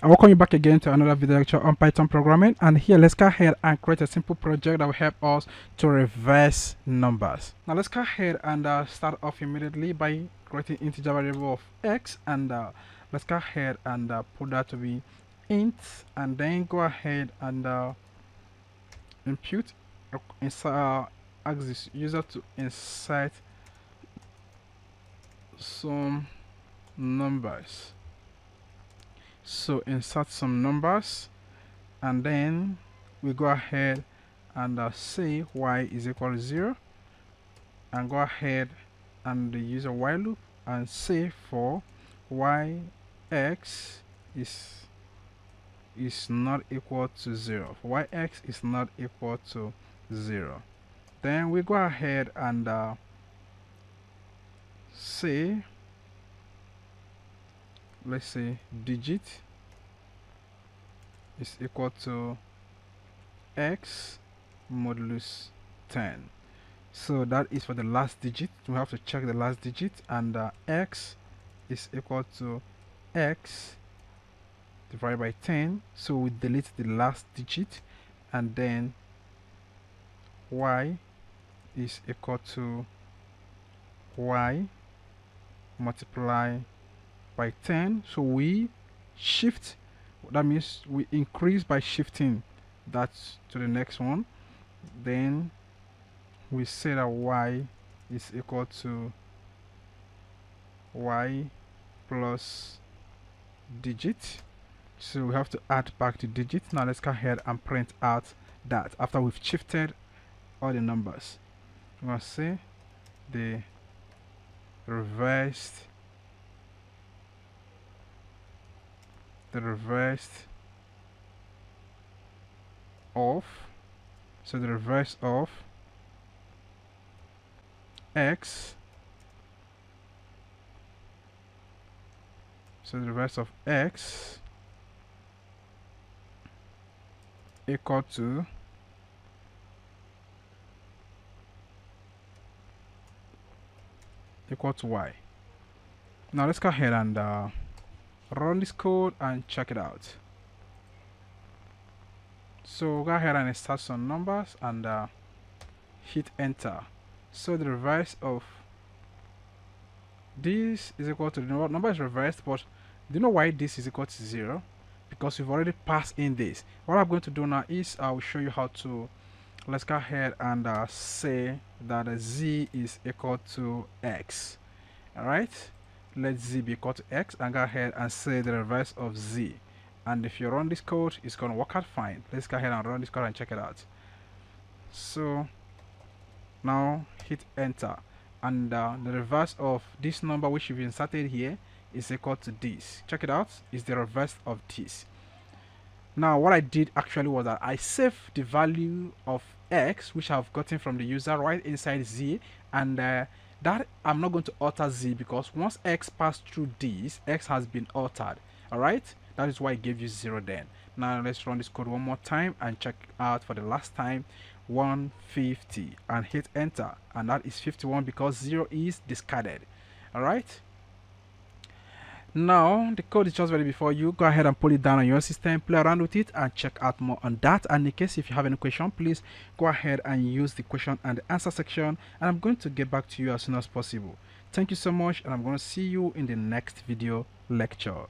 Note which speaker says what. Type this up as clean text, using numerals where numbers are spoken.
Speaker 1: I welcome you back again to another video lecture on Python programming, and here let's go ahead and create a simple project that will help us to reverse numbers. Now let's go ahead and start off immediately by creating integer variable of x, and let's go ahead and put that to be int, and then go ahead and impute ask this user to insert some numbers. So insert some numbers, and then we go ahead and say y is equal to 0, and go ahead and use a while loop and say for y x is not equal to 0. For y x is not equal to 0. Then we go ahead and say, let's say digit is equal to x modulus 10. So that is for the last digit. We have to check the last digit, and x is equal to x divided by 10. So we delete the last digit, and then y is equal to y multiply by 10. So we shift, that means we increase by shifting that to the next one. Then we say that y is equal to y plus digit. So we have to add back the digit. Now let's go ahead and print out that after we've shifted all the numbers. I'm going to say the reversed of, so the reverse of x, so the reverse of x equal to y. Now let's go ahead and run this code and check it out. So go ahead and insert some numbers and hit enter. So the reverse of this is equal to the number is reversed, but do you know why this is equal to 0? Because we've already passed in this. What I'm going to do now is I will show you how to, let's go ahead and say that z is equal to x. Alright, let z be equal to x, and go ahead and say the reverse of z. And if you run this code, it's going to work out fine. Let's go ahead and run this code and check it out. So now hit enter, and the reverse of this number which you've inserted here is equal to this. Check it out, it's the reverse of this. Now what I did actually was that I saved the value of x which I've gotten from the user right inside z, and that I'm not going to alter z, because once x passed through this, x has been altered. Alright, that is why I gave you 0 then. Now let's run this code one more time and check out for the last time. 150 and hit enter, and that is 51 because 0 is discarded. Alright, now the code is just ready before you. Go ahead and put it down on your system, play around with it, and check out more on that. And in case if you have any question, please go ahead and use the question and the answer section, and I'm going to get back to you as soon as possible. Thank you so much, and I'm going to see you in the next video lecture.